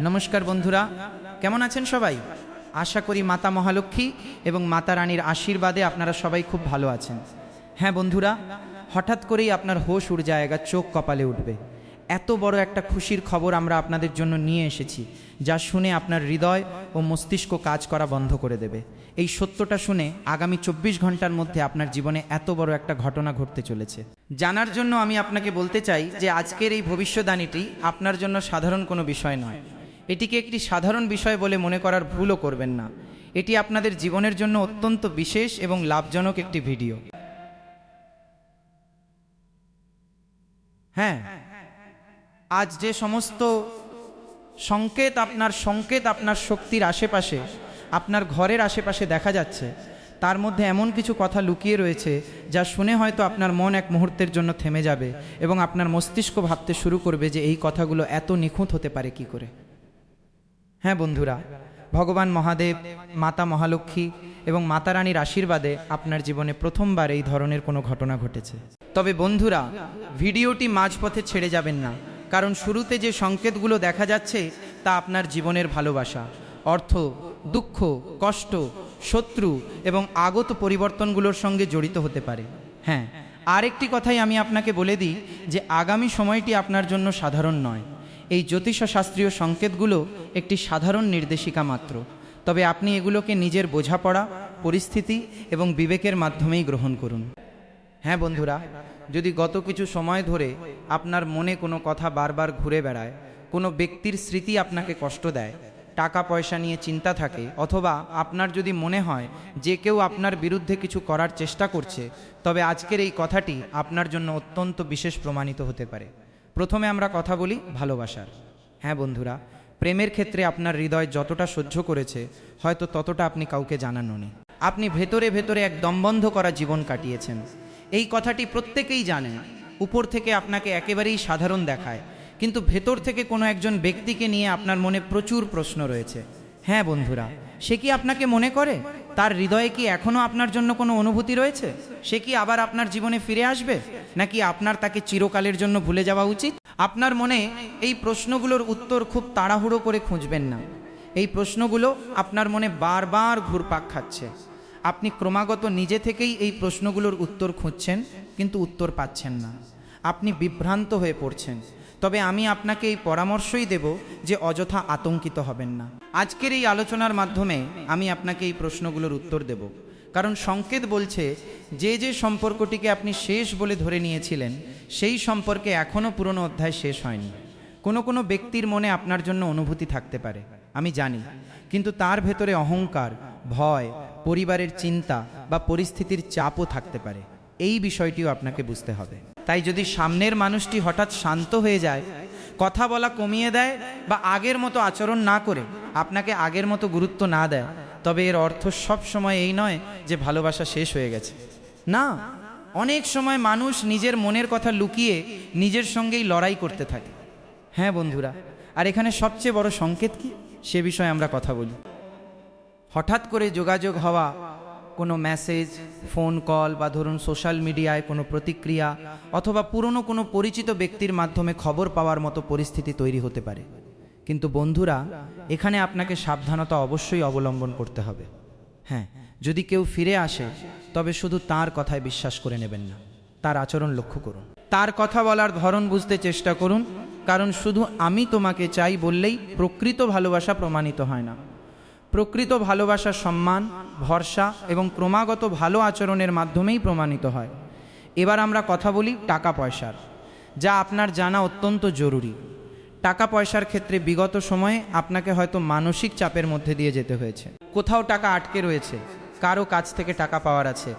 নমস্কার বন্ধুরা, কেমন আছেন সবাই? আশা করি মাতা মহালক্ষ্মী এবং মাতা রানীর আশীর্বাদে আপনারা সবাই খুব ভালো আছেন। হ্যাঁ বন্ধুরা, হঠাৎ করেই আপনার হোশ উড়ে যায়গা, চোখ কপালে উঠবে। এত বড় একটা খুশির খবর আমরা আপনাদের জন্য নিয়ে এসেছি, যা শুনে আপনার হৃদয় ও মস্তিষ্ক কাজ করা বন্ধ করে দেবে। এই সত্যটা শুনে আগামী 24 ঘন্টার মধ্যে আপনার জীবনে এত বড় একটা ঘটনা ঘটতে চলেছে। জানার জন্য আমি আপনাকে বলতে চাই যে আজকের এই ভবিষ্যদ্বাণীটি আপনার জন্য সাধারণ কোনো বিষয় নয়। এটিকে একটি সাধারণ বিষয় বলে মনে করার ভুলও করবেন না। এটি আপনাদের জীবনের জন্য অত্যন্ত বিশেষ এবং লাভজনক একটি ভিডিও। হ্যাঁ, আজ যে সমস্ত সংকেত আপনার শক্তির আশেপাশে, আপনার ঘরের আশেপাশে দেখা যাচ্ছে, তার মধ্যে এমন কিছু কথা লুকিয়ে রয়েছে যা শুনে হয়তো আপনার মন এক মুহূর্তের জন্য থেমে যাবে এবং আপনার মস্তিষ্ক ভাবতে শুরু করবে যে এই কথাগুলো এত নিখুঁত হতে পারে কি করে। হ্যাঁ বন্ধুরা, ভগবান মহাদেব, মাতা মহালক্ষ্মী এবং মাতা রানীর আশীর্বাদে আপনার জীবনে প্রথমবার এই ধরনের কোনো ঘটনা ঘটেছে। তবে বন্ধুরা, ভিডিওটি মাঝপথে ছেড়ে যাবেন না, কারণ শুরুতে যে সংকেতগুলো দেখা যাচ্ছে তা আপনার জীবনের ভালোবাসা, অর্থ, দুঃখ, কষ্ট, শত্রু এবং আগত পরিবর্তনগুলোর সঙ্গে জড়িত হতে পারে। হ্যাঁ, আরেকটি কথাই আমি আপনাকে বলে দিই যে আগামী সময়টি আপনার জন্য সাধারণ নয়। এই জ্যোতিষশাস্ত্রীয় সংকেতগুলো একটি সাধারণ নির্দেশিকা মাত্র, তবে আপনি এগুলোকে নিজের বোঝাপড়া, পরিস্থিতি এবং বিবেকের মাধ্যমেই গ্রহণ করুন। হ্যাঁ বন্ধুরা, যদি গত কিছু সময় ধরে আপনার মনে কোনো কথা বারবার ঘুরে বেড়ায়, কোনো ব্যক্তির স্মৃতি আপনাকে কষ্ট দেয়, টাকা পয়সা নিয়ে চিন্তা থাকে, অথবা আপনার যদি মনে হয় যে কেউ আপনার বিরুদ্ধে কিছু করার চেষ্টা করছে, তবে আজকের এই কথাটি আপনার জন্য অত্যন্ত বিশেষ প্রমাণিত হতে পারে। প্রথমে আমরা কথা বলি ভালোবাসার। হ্যাঁ বন্ধুরা, প্রেমের ক্ষেত্রে আপনার হৃদয় যতটা সহ্য করেছে হয়তো ততটা আপনি কাউকে জানাননি। আপনি ভেতরে ভেতরে এক দমবন্ধ করা জীবন কাটিয়েছেন। এই কথাটি প্রত্যেকেই জানেন। উপর থেকে আপনাকে একেবারেই সাধারণ দেখায়, কিন্তু ভেতর থেকে কোনো একজন ব্যক্তিকে নিয়ে আপনার মনে প্রচুর প্রশ্ন রয়েছে। হ্যাঁ বন্ধুরা, সে কি আপনাকে মনে করে? তার হৃদয়ে কি এখনও আপনার জন্য কোনো অনুভূতি রয়েছে? সে কি আবার আপনার জীবনে ফিরে আসবে, নাকি আপনার তাকে চিরকালের জন্য ভুলে যাওয়া উচিত? আপনার মনে এই প্রশ্নগুলোর উত্তর খুব তাড়াহুড়ো করে খুঁজবেন না। এই প্রশ্নগুলো আপনার মনে বারবার ঘুরপাক খাচ্ছে। আপনি ক্রমাগত নিজে থেকেই এই প্রশ্নগুলোর উত্তর খুঁজছেন, কিন্তু উত্তর পাচ্ছেন না। আপনি বিভ্রান্ত হয়ে পড়ছেন। তবে আমি আপনাকে এই পরামর্শই দেব যে অযথা আতঙ্কিত হবেন না। আজকের এই আলোচনার মাধ্যমে আমি আপনাকে এই প্রশ্নগুলোর উত্তর দেব, কারণ সংকেত বলছে যে যে সম্পর্কটিকে আপনি শেষ বলে ধরে নিয়েছিলেন সেই সম্পর্কে এখনও পুরনো অধ্যায় শেষ হয়নি। কোনো কোনো ব্যক্তির মনে আপনার জন্য অনুভূতি থাকতে পারে, আমি জানি, কিন্তু তার ভেতরে অহংকার, ভয়, পরিবারের চিন্তা বা পরিস্থিতির চাপও থাকতে পারে। এই বিষয়টিও আপনাকে বুঝতে হবে। তাই যদি সামনের মানুষটি হঠাৎ শান্ত হয়ে যায়, কথা বলা কমিয়ে দেয় বা আগের মতো আচরণ না করে আপনাকে আগের মতো গুরুত্ব না দেয়, তবে এর অর্থ সব সময় এই নয় যে ভালোবাসা শেষ হয়ে গেছে। না, অনেক সময় মানুষ নিজের মনের কথা লুকিয়ে নিজের সঙ্গেই লড়াই করতে থাকে। হ্যাঁ বন্ধুরা, আর এখানে সবচেয়ে বড় সংকেত কি, সে বিষয়ে আমরা কথা বলি। হঠাৎ করে যোগাযোগ হওয়া কোনো মেসেজ, ফোন কল বা ধরুন সোশ্যাল মিডিয়ায় কোনো প্রতিক্রিয়া, অথবা পুরনো কোনো পরিচিত ব্যক্তির মাধ্যমে খবর পাওয়ার মতো পরিস্থিতি তৈরি হতে পারে। কিন্তু বন্ধুরা, এখানে আপনাকে সাবধানতা অবশ্যই অবলম্বন করতে হবে। হ্যাঁ, যদি কেউ ফিরে আসে তবে শুধু তার কথায় বিশ্বাস করে নেবেন না, তার আচরণ লক্ষ্য করুন, তার কথা বলার ধরন বুঝতে চেষ্টা করুন, কারণ শুধু আমি তোমাকে চাই বললেই প্রকৃত ভালোবাসা প্রমাণিত হয় না। প্রকৃত ভালোবাসা সম্মান, ভরসা এবং ক্রমাগত ভালো আচরণের মাধ্যমেই প্রমাণিত হয়। এবার আমরা কথা বলি টাকা পয়সার, যা আপনার জানা অত্যন্ত জরুরি। টাকা পয়সার ক্ষেত্রে বিগত সময়ে আপনাকে হয়তো মানসিক চাপের মধ্যে দিয়ে যেতে হয়েছে। কোথাও টাকা আটকে রয়েছে, কারো কাছ থেকে টাকা পাওয়ার আছে,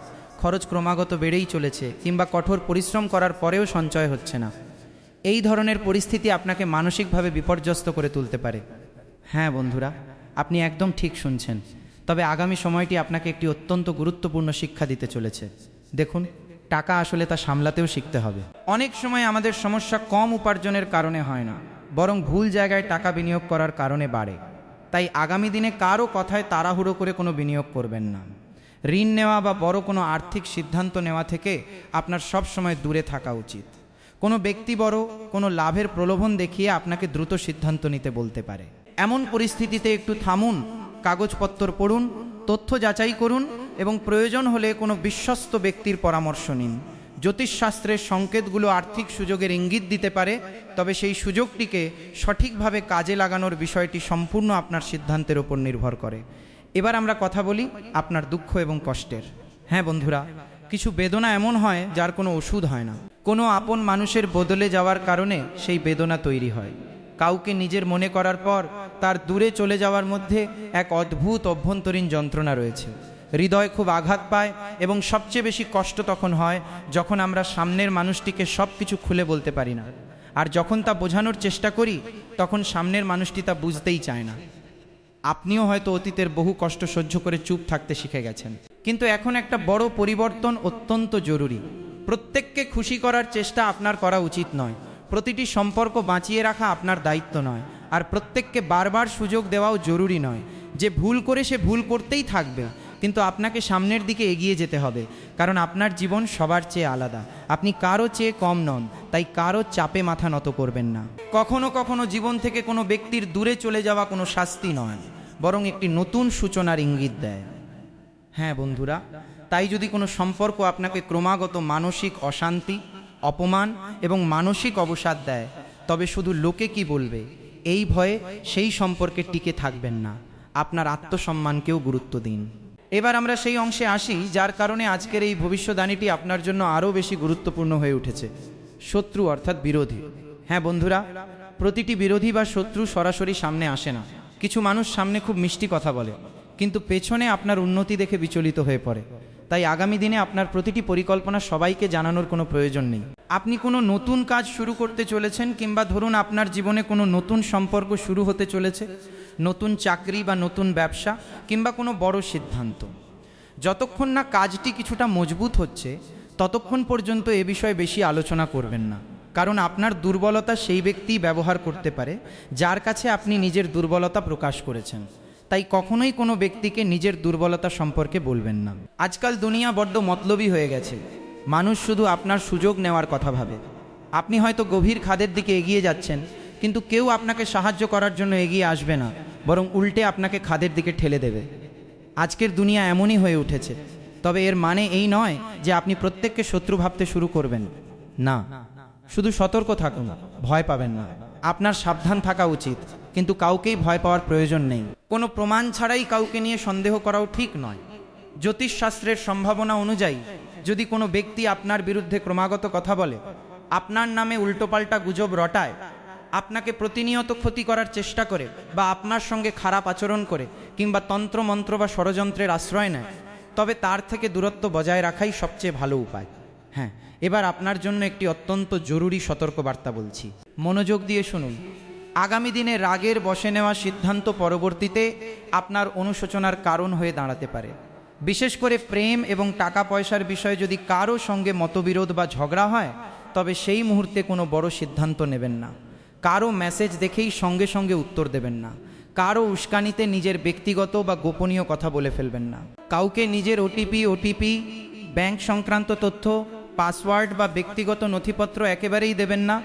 খরচ ক্রমাগত বেড়েই চলেছে, কিংবা কঠোর পরিশ্রম করার পরেও সঞ্চয় হচ্ছে না। এই ধরনের পরিস্থিতি আপনাকে মানসিকভাবে বিপর্যস্ত করে তুলতে পারে। হ্যাঁ বন্ধুরা, আপনি একদম ঠিক শুনছেন। তবে আগামী সময়টি আপনাকে একটি অত্যন্ত গুরুত্বপূর্ণ শিক্ষা দিতে চলেছে। দেখুন, টাকা আসলে তা সামলাতেও শিখতে হবে। অনেক সময় আমাদের সমস্যা কম উপার্জনের কারণে হয় না, বরং ভুল জায়গায় টাকা বিনিয়োগ করার কারণে বাড়ে। তাই আগামী দিনে কারো কথায় তাড়াহুড়ো করে কোনো বিনিয়োগ করবেন না। ঋণ নেওয়া বা বড় কোনো আর্থিক সিদ্ধান্ত নেওয়া থেকে আপনার সব সময় দূরে থাকা উচিত। কোনো ব্যক্তি বড় কোনো লাভের প্রলোভন দেখিয়ে আপনাকে দ্রুত সিদ্ধান্ত নিতে বলতে পারে। এমন পরিস্থিতিতে একটু থামুন, কাগজপত্র পড়ুন, তথ্য যাচাই করুন এবং প্রয়োজন হলে কোনো বিশ্বস্ত ব্যক্তির পরামর্শ নিন। জ্যোতিষশাস্ত্রের সংকেতগুলো আর্থিক সুযোগের ইঙ্গিত দিতে পারে, তবে সেই সুযোগটিকে সঠিকভাবে কাজে লাগানোর বিষয়টি সম্পূর্ণ আপনার সিদ্ধান্তের উপর নির্ভর করে। এবার আমরা কথা বলি আপনার দুঃখ এবং কষ্টের। হ্যাঁ বন্ধুরা, কিছু বেদনা এমন হয় যার কোনো ওষুধ হয় না। কোনো আপন মানুষের বদলে যাওয়ার কারণে সেই বেদনা তৈরি হয়। কাউকে নিজের মনে করার পর তার দূরে চলে যাওয়ার মধ্যে এক অদ্ভুত অভ্যন্তরীণ যন্ত্রণা রয়েছে। হৃদয় খুব আঘাত পায় এবং সবচেয়ে বেশি কষ্ট তখন হয় যখন আমরা সামনের মানুষটিকে সব কিছু খুলে বলতে পারি না, আর যখন তা বোঝানোর চেষ্টা করি তখন সামনের মানুষটি তা বুঝতেই চায় না। আপনিও হয়তো অতীতের বহু কষ্ট সহ্য করে চুপ থাকতে শিখে গেছেন, কিন্তু এখন একটা বড় পরিবর্তন অত্যন্ত জরুরি। প্রত্যেককে খুশি করার চেষ্টা আপনার করা উচিত নয়, প্রতিটি সম্পর্ক বাঁচিয়ে রাখা আপনার দায়িত্ব নয়, আর প্রত্যেককে বারবার সুযোগ দেওয়াও জরুরি নয়। যে ভুল করে সে ভুল করতেই থাকবে, কিন্তু আপনাকে সামনের দিকে এগিয়ে যেতে হবে, কারণ আপনার জীবন সবার চেয়ে আলাদা। আপনি কারো চেয়ে কম নন, তাই কারো চাপে মাথা নত করবেন না। কখনো কখনো জীবন থেকে কোনো ব্যক্তির দূরে চলে যাওয়া কোনো শাস্তি নয়, বরং একটি নতুন সূচনার ইঙ্গিত দেয়। হ্যাঁ বন্ধুরা, তাই যদি কোনো সম্পর্ক আপনাকে ক্রমাগত মানসিক অশান্তি, অপমান এবং মানসিক অবসাদ দেয়, তবে শুধু লোকে কি বলবে এই ভয়ে সেই সম্পর্কে টিকে থাকবেন না। আপনার আত্মসম্মানকেও গুরুত্ব দিন। এবার আমরা সেই অংশে আসি যার কারণে আজকের এই ভবিষ্যদ্বাণীটি আপনার জন্য আরও বেশি গুরুত্বপূর্ণ হয়ে উঠেছে। শত্রু অর্থাৎ বিরোধী। হ্যাঁ বন্ধুরা, প্রতিটি বিরোধী বা শত্রু সরাসরি সামনে আসে না। কিছু মানুষ সামনে খুব মিষ্টি কথা বলে, কিন্তু পেছনে আপনার উন্নতি দেখে বিচলিত হয়ে পড়ে। তাই আগামী দিনে আপনার প্রতিটি পরিকল্পনা সবাইকে জানানোর কোনো প্রয়োজন নেই। আপনি কোনো নতুন কাজ শুরু করতে চলেছেন, কিংবা ধরুন আপনার জীবনে কোনো নতুন সম্পর্ক শুরু হতে চলেছে, নতুন চাকরি বা নতুন ব্যবসা কিংবা কোনো বড় সিদ্ধান্ত। যতক্ষণ না কাজটি কিছুটা মজবুত হচ্ছে, ততক্ষণ পর্যন্ত এ বিষয়ে বেশি আলোচনা করবেন না, কারণ আপনার দুর্বলতা সেই ব্যক্তিই ব্যবহার করতে পারে যার কাছে আপনি নিজের দুর্বলতা প্রকাশ করেছেন। তাই কখনোই কোনো ব্যক্তিকে নিজের দুর্বলতা সম্পর্কে বলবেন না। আজকাল দুনিয়া বড্ড মতলবী হয়ে গেছে। মানুষ শুধু আপনার সুযোগ নেওয়ার কথা ভাবে। আপনি হয়তো গভীর খাদের দিকে এগিয়ে যাচ্ছেন, কিন্তু কেউ আপনাকে সাহায্য করার জন্য এগিয়ে আসবে না, বরং উল্টে আপনাকে খাদের দিকে ঠেলে দেবে। আজকের দুনিয়া এমনই হয়ে উঠেছে। তবে এর মানে এই নয় যে আপনি প্রত্যেককে শত্রু ভাবতে শুরু করবেন না। শুধু সতর্ক থাকুন, ভয় পাবেন না। আপনার সাবধান থাকা উচিত, কিন্তু কাউকেই ভয় পাওয়ার প্রয়োজন নেই। কোনো প্রমাণ ছাড়াই কাউকে নিয়ে সন্দেহ করাও ঠিক নয়। জ্যোতিষশাস্ত্রের সম্ভাবনা অনুযায়ী যদি কোনো ব্যক্তি আপনার বিরুদ্ধে ক্রমাগত কথা বলে, আপনার নামে উল্টোপাল্টা গুজব রটায়, আপনাকে প্রতিনিয়ত ক্ষতি করার চেষ্টা করে, বা আপনার সঙ্গে খারাপ আচরণ করে, কিংবা তন্ত্রমন্ত্র বা ষড়যন্ত্রের আশ্রয় নেয়, তবে তার থেকে দূরত্ব বজায় রাখাই সবচেয়ে ভালো উপায়। হ্যাঁ, এবার আপনার জন্য একটি অত্যন্ত জরুরি সতর্কবার্তা বলছি, মনোযোগ দিয়ে শুনুন। আগামী দিনে রাগের বশে নেওয়া সিদ্ধান্ত পরবর্তীতে আপনার অনুশোচনার কারণ হয়ে দাঁড়াতে পারে। বিশেষ করে প্রেম এবং টাকা পয়সার বিষয়ে যদি কারো সঙ্গে মতবিরোধ বা ঝগড়া হয়, তবে সেই মুহূর্তে কোনো বড় সিদ্ধান্ত নেবেন না। কারো মেসেজ দেখেই সঙ্গে সঙ্গে উত্তর দেবেন না। কারো উস্কানিতে নিজের ব্যক্তিগত বা গোপনীয় কথা বলে ফেলবেন না। কাউকে নিজের ওটিপি, ব্যাংক সংক্রান্ত তথ্য, পাসওয়ার্ড বা ব্যক্তিগত নথিপত্র একেবারেই দেবেন না,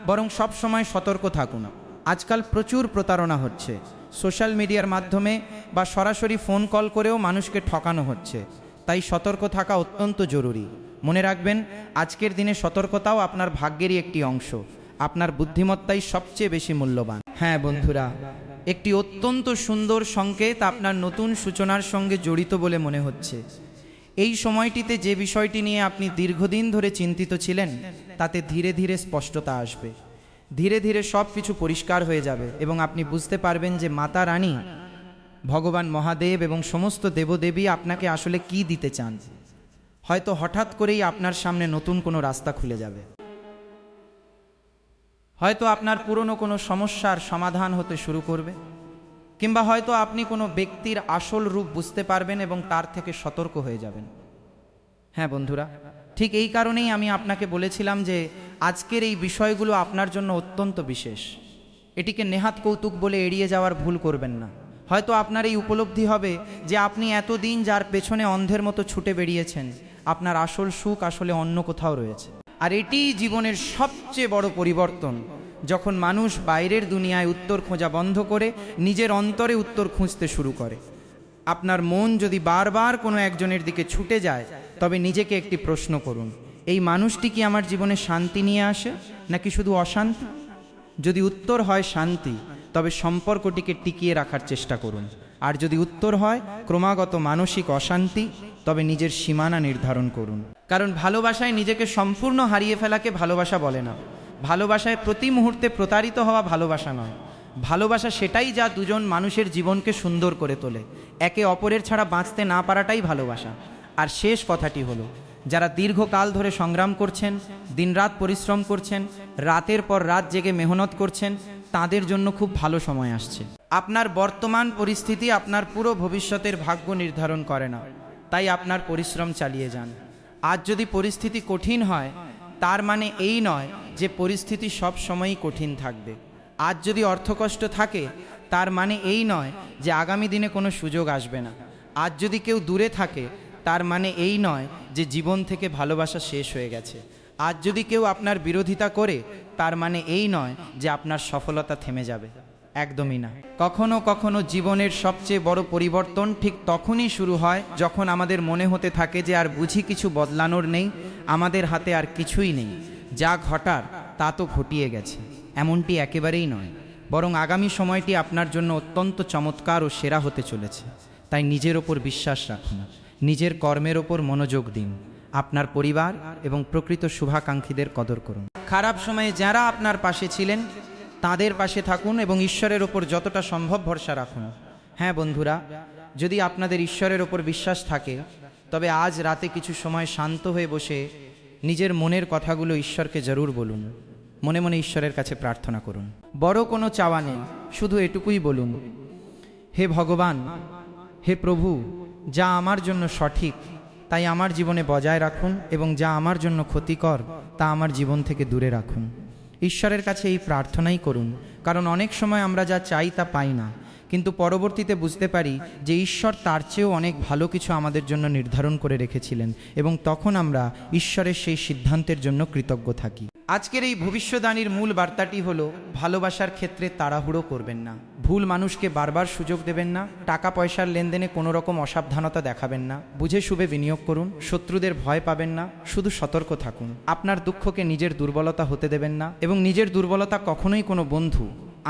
বরং সব সময় সতর্ক থাকুন। আজকাল প্রচুর প্রতারণা হচ্ছে। সোশ্যাল মিডিয়ার মাধ্যমে বা সরাসরি ফোন কল করেও মানুষকে ঠকানো হচ্ছে। তাই সতর্ক থাকা অত্যন্ত জরুরি। মনে রাখবেন, আজকের দিনে সতর্কতাও আপনার ভাগ্যেরই একটি অংশ। আপনার বুদ্ধিমত্তাই সবচেয়ে বেশি মূল্যবান। হ্যাঁ বন্ধুরা, একটি অত্যন্ত সুন্দর সংকেত আপনার নতুন সূচনার সঙ্গে জড়িত বলে মনে হচ্ছে। এই সময়টিতে যে বিষয়টি নিয়ে আপনি দীর্ঘদিন ধরে চিন্তিত ছিলেন, তাতে ধীরে ধীরে স্পষ্টতা আসবে। ধীরে ধীরে সব কিছু পরিষ্কার হয়ে যাবে এবং আপনি বুঝতে পারবেন যে মাতা রানী, ভগবান মহাদেব এবং সমস্ত দেবদেবী আপনাকে আসলে কি দিতে চান। হয়তো হঠাৎ করেই আপনার সামনে নতুন কোনো রাস্তা খুলে যাবে। হয়তো আপনার পুরনো কোনো সমস্যার সমাধান হতে শুরু করবে, কিংবা হয়তো আপনি কোনো ব্যক্তির আসল রূপ বুঝতে পারবেন এবং তার থেকে সতর্ক হয়ে যাবেন। হ্যাঁ বন্ধুরা, ঠিক এই কারণেই আমি আপনাকে বলেছিলাম যে আজকের এই বিষয়গুলো আপনার জন্য অত্যন্ত বিশেষ। এটিকে নেহাত কৌতুক বলে এড়িয়ে যাওয়ার ভুল করবেন না। হয়তো আপনার এই উপলব্ধি হবে যে আপনি এতদিন যার পেছনে অন্ধের মতো ছুটে বেরিয়েছেন, আপনার আসল সুখ আসলে অন্য কোথাও রয়েছে। আর এটিই জীবনের সবচেয়ে বড় পরিবর্তন, যখন মানুষ বাইরের দুনিয়ায় উত্তর খোঁজা বন্ধ করে নিজের অন্তরে উত্তর খুঁজতে শুরু করে। আপনার মন যদি বারবার কোনো একজনের দিকে ছুটে যায়, তবে নিজেকে একটি প্রশ্ন করুন, এই মানুষটি কি আমার জীবনে শান্তি নিয়ে আসে নাকি শুধু অশান্তি? যদি উত্তর হয় শান্তি, তবে সম্পর্কটিকে টিকিয়ে রাখার চেষ্টা করুন। আর যদি উত্তর হয় ক্রমাগত মানসিক অশান্তি, তবে নিজের সীমানা নির্ধারণ করুন। কারণ ভালোবাসায় নিজেকে সম্পূর্ণ হারিয়ে ফেলাকে ভালোবাসা বলে না। ভালোবাসায় প্রতি মুহূর্তে প্রতারিত হওয়া ভালোবাসা নয়। ভালোবাসা সেটাই যা দুজন মানুষের জীবনকে সুন্দর করে তোলে। একে অপরের ছাড়া বাঁচতে না পারাটাই ভালোবাসা। আর শেষ কথাটি হলো, যারা দীর্ঘকাল ধরে সংগ্রাম করছেন, দিনরাত পরিশ্রম করছেন, রাতের পর রাত জেগে মেহনত করছেন, তাদের জন্য খুব ভালো সময় আসছে। আপনার বর্তমান পরিস্থিতি আপনার পুরো ভবিষ্যতের ভাগ্য নির্ধারণ করে না, তাই আপনার পরিশ্রম চালিয়ে যান। আজ যদি পরিস্থিতি কঠিন হয়, তার মানে এই নয় যে পরিস্থিতি সব সময়ই কঠিন থাকবে। আজ যদি অর্থকষ্ট থাকে, তার মানে এই নয় যে আগামী দিনে কোনো সুযোগ আসবে না। আজ যদি কেউ দূরে থাকে, তার মানে এই নয় যে জীবন থেকে ভালোবাসা শেষ হয়ে গেছে। আজ যদি কেউ আপনার বিরোধিতা করে, তার মানে এই নয় যে আপনার সফলতা থেমে যাবে। একদমই না। কখনো কখনো জীবনের সবচেয়ে বড় পরিবর্তন ঠিক তখনই শুরু হয় যখন আমাদের মনে হতে থাকে যে আর বুঝি কিছু বদলানোর নেই, আমাদের হাতে আর কিছুই নেই, যা ঘটার তা তো ঘটিয়ে গেছে। এমনটি একেবারেই নয়, বরং আগামী সময়টি আপনার জন্য অত্যন্ত চমৎকার ও সেরা হতে চলেছে। তাই নিজের ওপর বিশ্বাস রাখুন, নিজের কর্মের ওপর মনোযোগ দিন, আপনার পরিবার এবং প্রকৃত শুভাকাঙ্ক্ষীদের কদর করুন। খারাপ সময়ে যারা আপনার পাশে ছিলেন তাদের পাশে থাকুন এবং ঈশ্বরের ওপর যতটা সম্ভব ভরসা রাখুন। হ্যাঁ বন্ধুরা, যদি আপনাদের ঈশ্বরের ওপর বিশ্বাস থাকে, তবে আজ রাতে কিছু সময় শান্ত হয়ে বসে নিজের মনের কথাগুলো ঈশ্বরকে জরুর বলুন। মনে মনে ঈশ্বরের কাছে প্রার্থনা করুন। বড় কোনো চাওয়া নেই, শুধু এটুকুই বলুন, হে ভগবান, হে প্রভু, যা আমার জন্য সঠিক তাই আমার জীবনে বজায় রাখুন এবং যা আমার জন্য ক্ষতিকর তা আমার জীবন থেকে দূরে রাখুন। ঈশ্বরের কাছে এই প্রার্থনাই করুন, কারণ অনেক সময় আমরা যা চাই তা পাই না, কিন্তু পরবর্তীতে বুঝতে পারি যে ঈশ্বর তার চেয়েও অনেক ভালো কিছু আমাদের জন্য নির্ধারণ করে রেখেছিলেন এবং তখন আমরা ঈশ্বরের সেই সিদ্ধান্তের জন্য কৃতজ্ঞ থাকি। আজকের এই ভবিষ্যদ্বাণীর মূল বার্তাটি হলো, ভালোবাসার ক্ষেত্রে তাড়াহুড়ো করবেন না, ভুল মানুষকে বারবার সুযোগ দেবেন না, টাকা পয়সার লেনদেনে কোনো রকম অসাবধানতা দেখাবেন না, বুঝে শুভে বিনিয়োগ করুন, শত্রুদের ভয় পাবেন না, শুধু সতর্ক থাকুন। আপনার দুঃখকে নিজের দুর্বলতা হতে দেবেন না এবং নিজের দুর্বলতা কখনোই কোনো বন্ধু,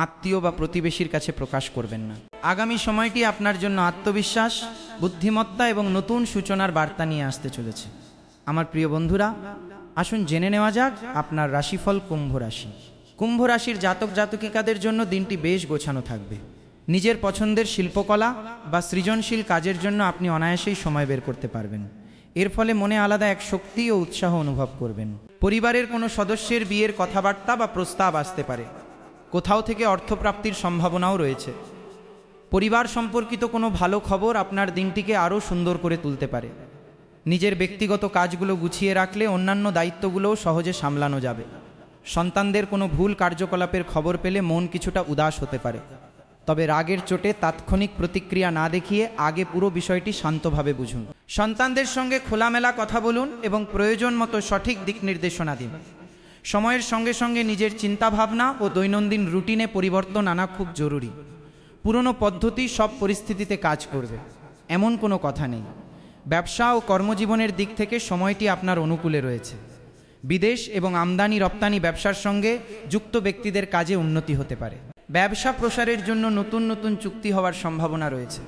আত্মীয় বা প্রতিবেশীর কাছে প্রকাশ করবেন না। আগামী সময়টি আপনার জন্য আত্মবিশ্বাস, বুদ্ধিমত্তা এবং নতুন সূচনার বার্তা নিয়ে আসতে চলেছে। আমার প্রিয় বন্ধুরা, আসুন জেনে নেওয়া যাক আপনার রাশিফল কুম্ভ রাশি। কুম্ভ রাশির জাতক জাতকিকাদের জন্য দিনটি বেশ গোছানো থাকবে। নিজের পছন্দের শিল্পকলা বা সৃজনশীল কাজের জন্য আপনি অনায়াসেই সময় বের করতে পারবেন। এর ফলে মনে আলাদা এক শক্তি ও উৎসাহ অনুভব করবেন। পরিবারের কোনো সদস্যের বিয়ের কথাবার্তা বা প্রস্তাব আসতে পারে। কোথাও থেকে অর্থপ্রাপ্তির সম্ভাবনাও রয়েছে। পরিবার সম্পর্কিত কোনো ভালো খবর আপনার দিনটিকে আরও সুন্দর করে তুলতে পারে। নিজের ব্যক্তিগত কাজগুলো গুছিয়ে রাখলে অন্যান্য দায়িত্বগুলোও সহজে সামলানো যাবে। সন্তানদের কোনো ভুল কার্যকলাপের খবর পেলে মন কিছুটা উদাস হতে পারে, তবে রাগের চোটে তাৎক্ষণিক প্রতিক্রিয়া না দেখিয়ে আগে পুরো বিষয়টি শান্তভাবে বুঝুন। সন্তানদের সঙ্গে খোলামেলা কথা বলুন এবং প্রয়োজন মতো সঠিক দিক নির্দেশনা দিন। সময়ের সঙ্গে সঙ্গে নিজের চিন্তাভাবনা ও দৈনন্দিন রুটিনে পরিবর্তন আনা খুব জরুরি। পুরনো পদ্ধতি সব পরিস্থিতিতে কাজ করবে এমন কোনো কথা নেই। ব্যবসা ও কর্মজীবনের দিক থেকে সময়টি আপনার অনুকূলে রয়েছে। বিদেশ এবং আমদানি রপ্তানি ব্যবসার সঙ্গে যুক্ত ব্যক্তিদের কাজে উন্নতি হতে পারে। ব্যবসা প্রসারের জন্য নতুন নতুন চুক্তি হওয়ার সম্ভাবনা রয়েছে।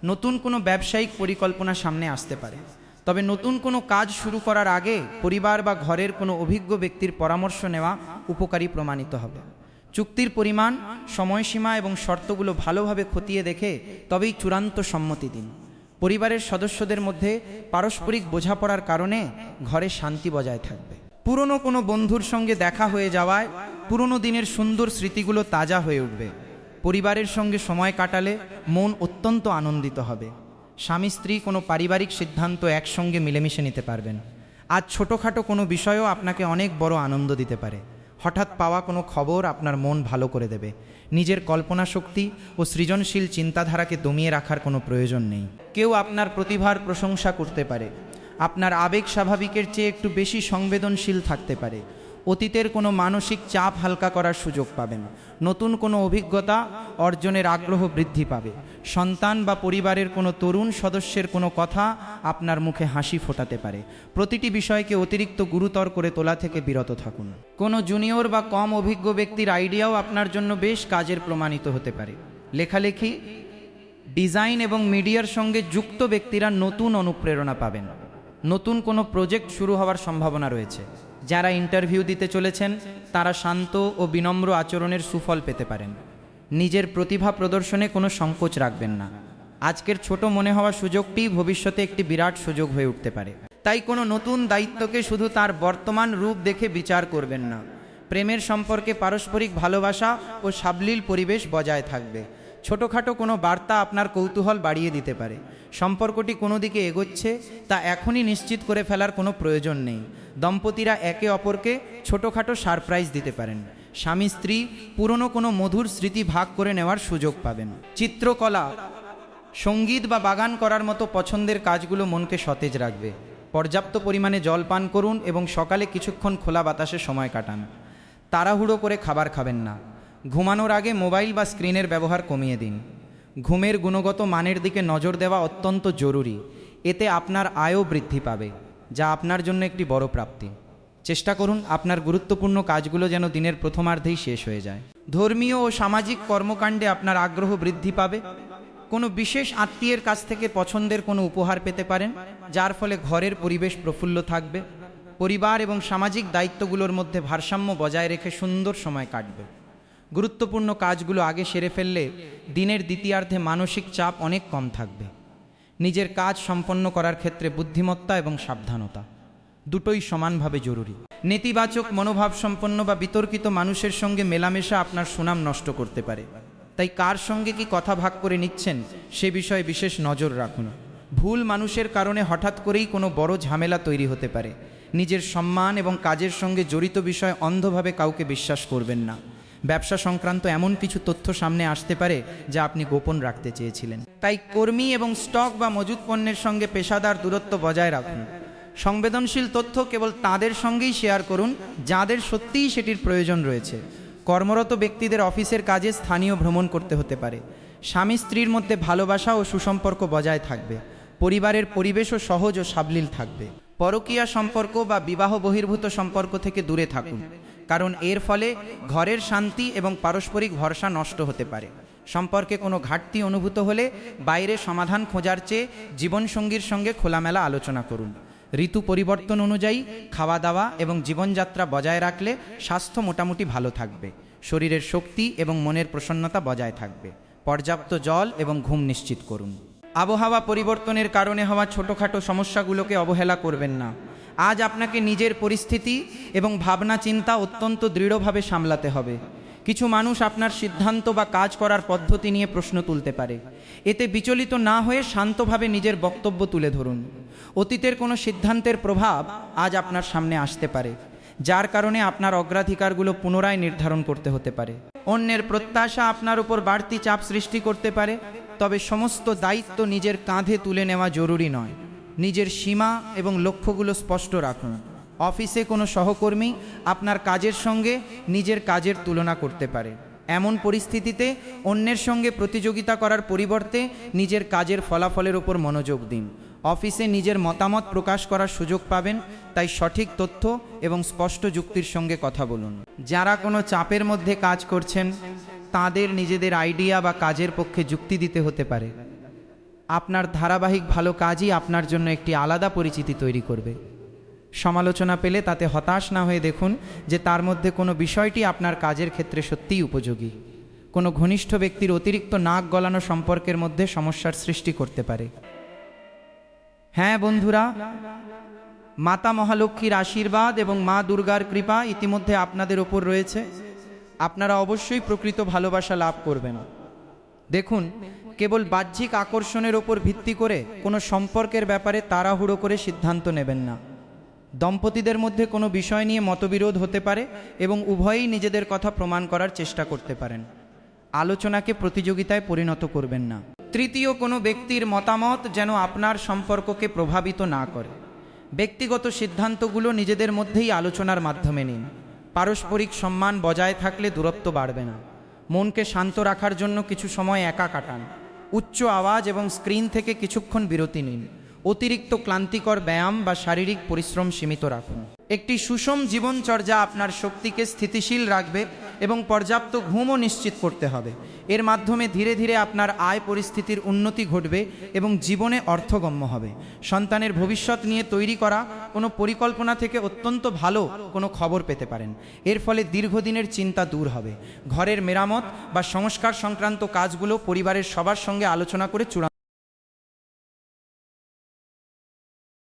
নতুন কোনো ব্যবসায়িক পরিকল্পনা সামনে আসতে পারে, তবে নতুন কোনো কাজ শুরু করার আগে পরিবার বা ঘরের কোনো অভিজ্ঞ ব্যক্তির পরামর্শ নেওয়া উপকারী প্রমাণিত হবে। চুক্তির পরিমাণ, সময়সীমা এবং শর্তগুলো ভালোভাবে খতিয়ে দেখে তবেই চূড়ান্ত সম্মতি দিন। পরিবারের সদস্যদের মধ্যে পারস্পরিক বোঝাপড়ার কারণে ঘরে শান্তি বজায় থাকবে। পুরনো কোনো বন্ধুর সঙ্গে দেখা হয়ে যাওয়ায় পুরনো দিনের সুন্দর স্মৃতিগুলো তাজা হয়ে উঠবে। পরিবারের সঙ্গে সময় কাটালে মন অত্যন্ত আনন্দিত হবে। স্বামী স্ত্রী কোনো পারিবারিক সিদ্ধান্ত একসঙ্গে মিলেমিশে নিতে পারবেন। আজ ছোটোখাটো কোনো বিষয়ও আপনাকে অনেক বড় আনন্দ দিতে পারে। হঠাৎ পাওয়া কোনো খবর আপনার মন ভালো করে দেবে। নিজের কল্পনা শক্তি ও সৃজনশীল চিন্তাধারাকে দমিয়ে রাখার কোনো প্রয়োজন নেই। কেউ আপনার প্রতিভার প্রশংসা করতে পারে। আপনার আবেগ স্বাভাবিকের চেয়ে একটু বেশি সংবেদনশীল থাকতে পারে। অতীতের কোনো মানসিক চাপ হালকা করার সুযোগ পাবেন। নতুন কোনো অভিজ্ঞতা অর্জনের আগ্রহ বৃদ্ধি পাবে। সন্তান বা পরিবারের কোনো তরুণ সদস্যের কোনো কথা আপনার মুখে হাসি ফোটাতে পারে। প্রতিটি বিষয়কে অতিরিক্ত গুরুতর করে তোলা থেকে বিরত থাকুন। কোনো জুনিয়র বা কম অভিজ্ঞ ব্যক্তির আইডিয়াও আপনার জন্য বেশ কাজের প্রমাণিত হতে পারে। লেখালেখি, ডিজাইন এবং মিডিয়ার সঙ্গে যুক্ত ব্যক্তিরা নতুন অনুপ্রেরণা পাবেন। নতুন কোনো প্রজেক্ট শুরু হওয়ার সম্ভাবনা রয়েছে। যারা ইন্টারভিউ দিতে চলেছেন তারা শান্ত ও বিনম্র আচরণের সুফল পেতে পারেন। নিজের প্রতিভা প্রদর্শনে কোনো সংকোচ রাখবেন না। আজকের ছোট মনে হওয়া সুযোগটি ভবিষ্যতে একটি বিরাট সুযোগ হয়ে উঠতে পারে। তাই কোনো নতুন দায়িত্বকে শুধু তার বর্তমান রূপ দেখে বিচার করবেন না। প্রেমের সম্পর্কে পারস্পরিক ভালোবাসা ও সাবলীল পরিবেশ বজায় থাকবে। ছোটোখাটো কোনো বার্তা আপনার কৌতূহল বাড়িয়ে দিতে পারে। সম্পর্কটি কোনো দিকে এগোচ্ছে তা এখনই নিশ্চিত করে ফেলার কোনো প্রয়োজন নেই। দম্পতিরা একে অপরকে ছোটোখাটো সারপ্রাইজ দিতে পারেন। স্বামী স্ত্রী পুরনো কোনো মধুর স্মৃতি ভাগ করে নেওয়ার সুযোগ পাবেন। চিত্রকলা, সঙ্গীত বা বাগান করার মতো পছন্দের কাজগুলো মনকে সতেজ রাখবে। পর্যাপ্ত পরিমাণে জল পান করুন এবং সকালে কিছুক্ষণ খোলা বাতাসে সময় কাটান। তাড়াহুড়ো করে খাবার খাবেন না। ঘুমানোর আগে মোবাইল বা স্ক্রিনের ব্যবহার কমিয়ে দিন। ঘুমের গুণগত মানের দিকে নজর দেওয়া অত্যন্ত জরুরি। এতে আপনার আয়ও বৃদ্ধি পাবে, যা আপনার জন্য একটি বড় প্রাপ্তি। চেষ্টা করুন আপনার গুরুত্বপূর্ণ কাজগুলো যেন দিনের প্রথমার্ধেই শেষ হয়ে যায়। ধর্মীয় ও সামাজিক কর্মকাণ্ডে আপনার আগ্রহ বৃদ্ধি পাবে। কোনো বিশেষ আত্মীয়ের কাছ থেকে পছন্দের কোনো উপহার পেতে পারেন, যার ফলে ঘরের পরিবেশ প্রফুল্ল থাকবে। পরিবার এবং সামাজিক দায়িত্বগুলোর মধ্যে ভারসাম্য বজায় রেখে সুন্দর সময় কাটবে। গুরুত্বপূর্ণ কাজগুলো আগে সেরে ফেললে দিনের দ্বিতীয়ার্ধে মানসিক চাপ অনেক কম থাকবে। নিজের কাজ সম্পন্ন করার ক্ষেত্রে বুদ্ধিমত্তা এবং সাবধানতা দুটোই সমানভাবে জরুরি। নেতিবাচক মনোভাব সম্পন্ন বা বিতর্কিত মানুষের সঙ্গে মেলামেশা আপনার সুনাম নষ্ট করতে পারে। তাই কার সঙ্গে কি কথা ভাগ করে নিচ্ছেন সে বিষয়ে বিশেষ নজর রাখুন। ভুল মানুষের কারণে হঠাৎ করেই কোনো বড় ঝামেলা তৈরি হতে পারে। নিজের সম্মান এবং কাজের সঙ্গে জড়িত বিষয় অন্ধভাবে কাউকে বিশ্বাস করবেন না। ব্যবসা সংক্রান্ত এমন কিছু তথ্য সামনে আসতে পারে যা আপনি গোপন রাখতে চেয়েছিলেন। তাই কর্মী এবং স্টক বা মজুত পণ্যের সঙ্গে পেশাদার দূরত্ব বজায় রাখুন। সংবেদনশীল তথ্য কেবল তাদের সঙ্গেই শেয়ার করুন যাদের সত্যিই সেটির প্রয়োজন রয়েছে। কর্মরত ব্যক্তিদের অফিসের কাজে স্থানীয় ভ্রমণ করতে হতে পারে। স্বামী স্ত্রীর মধ্যে ভালোবাসা ও সুসম্পর্ক বজায় থাকবে। পরিবারের পরিবেশও সহজ ও সাবলীল থাকবে। পরকীয়া সম্পর্ক বা বিবাহ বহির্ভূত সম্পর্ক থেকে দূরে থাকুন, কারণ এর ফলে ঘরের শান্তি এবং পারস্পরিক ভরসা নষ্ট হতে পারে। সম্পর্কে কোনো ঘাটতি অনুভূত হলে বাইরে সমাধান খোঁজার চেয়ে জীবনসঙ্গীর সঙ্গে খোলামেলা আলোচনা করুন। ঋতু পরিবর্তন অনুযায়ী খাওয়া দাওয়া এবং জীবনযাত্রা বজায় রাখলে স্বাস্থ্য মোটামুটি ভালো থাকবে। শরীরের শক্তি এবং মনের প্রসন্নতা বজায় থাকবে। পর্যাপ্ত জল এবং ঘুম নিশ্চিত করুন। আবহাওয়া পরিবর্তনের কারণে হওয়া ছোটোখাটো সমস্যাগুলোকে অবহেলা করবেন না। আজ আপনাকে নিজের পরিস্থিতি এবং ভাবনা চিন্তা অত্যন্ত দৃঢ়ভাবে সামলাতে হবে। কিছু মানুষ আপনার সিদ্ধান্ত বা কাজ করার পদ্ধতি নিয়ে প্রশ্ন তুলতে পারে। এতে বিচলিত না হয়ে শান্তভাবে নিজের বক্তব্য তুলে ধরুন। অতীতের কোনো সিদ্ধান্তের প্রভাব আজ আপনার সামনে আসতে পারে, যার কারণে আপনার অগ্রাধিকারগুলো পুনরায় নির্ধারণ করতে হতে পারে। অন্যের প্রত্যাশা আপনার উপর বাড়তি চাপ সৃষ্টি করতে পারে, তবে সমস্ত দায়িত্ব নিজের কাঁধে তুলে নেওয়া জরুরি নয়। নিজের সীমা এবং লক্ষ্যগুলো স্পষ্ট রাখুন। অফিসে কোনো সহকর্মী আপনার কাজের সঙ্গে নিজের কাজের তুলনা করতে পারে। এমন পরিস্থিতিতে অন্যের সঙ্গে প্রতিযোগিতা করার পরিবর্তে নিজের কাজের ফলাফলের উপর মনোযোগ দিন। অফিসে নিজের মতামত প্রকাশ করার সুযোগ পাবেন, তাই সঠিক তথ্য এবং স্পষ্ট যুক্তির সঙ্গে কথা বলুন। যারা কোনো চাপের মধ্যে কাজ করছেন তাদের নিজেদের আইডিয়া বা কাজের পক্ষে যুক্তি দিতে হতে পারে। আপনার ধারাবাহিক ভালো কাজই আপনার জন্য একটি আলাদা পরিচিতি তৈরি করবে। সমালোচনা পেলে তাতে হতাশ না হয়ে দেখুন যে তার মধ্যে কোনো বিষয়টি আপনার কাজের ক্ষেত্রে সত্যিই উপযোগী। কোনো ঘনিষ্ঠ ব্যক্তির অতিরিক্ত নাক গলানো সম্পর্কের মধ্যে সমস্যার সৃষ্টি করতে পারে। হ্যাঁ বন্ধুরা, মাতা মহালক্ষ্মীর আশীর্বাদ এবং মা দুর্গার কৃপা ইতিমধ্যে আপনাদের ওপর রয়েছে। আপনারা অবশ্যই প্রকৃত ভালোবাসা লাভ করবেন। দেখুন, কেবল বাহ্যিক আকর্ষণের ওপর ভিত্তি করে কোনো সম্পর্কের ব্যাপারে তাড়াহুড়ো করে সিদ্ধান্ত নেবেন না। দম্পতিদের মধ্যে কোনো বিষয় নিয়ে মতবিরোধ হতে পারে এবং উভয়েই নিজেদের কথা প্রমাণ করার চেষ্টা করতে পারেন। আলোচনাকে প্রতিযোগিতায় পরিণত করবেন না। তৃতীয় কোনো ব্যক্তির মতামত যেন আপনার সম্পর্ককে প্রভাবিত না করে। ব্যক্তিগত সিদ্ধান্তগুলো নিজেদের মধ্যেই আলোচনার মাধ্যমে নিন। পারস্পরিক সম্মান বজায় থাকলে দূরত্ব বাড়বে না। মনকে শান্ত রাখার জন্য কিছু সময় একা কাটান। উচ্চ আওয়াজ এবং স্ক্রিন থেকে কিছুক্ষণ বিরতি নিন। অতিরিক্ত ক্লান্তিকর ব্যায়াম বা শারীরিক পরিশ্রম সীমিত রাখুন। একটি সুষম জীবনচর্যা আপনার শক্তিকে স্থিতিশীল রাখবে এবং পর্যাপ্ত ঘুমও নিশ্চিত করতে হবে। এর মাধ্যমে ধীরে ধীরে আপনার আয় পরিস্থিতির উন্নতি ঘটবে এবং জীবনে অর্থগম্য হবে। সন্তানের ভবিষ্যৎ নিয়ে তৈরি করা কোনো পরিকল্পনা থেকে অত্যন্ত ভালো কোনো খবর পেতে পারেন। এর ফলে দীর্ঘদিনের চিন্তা দূর হবে। ঘরের মেরামত বা সংস্কার সংক্রান্ত কাজগুলো পরিবারের সবার সঙ্গে আলোচনা করে চূড়ান্ত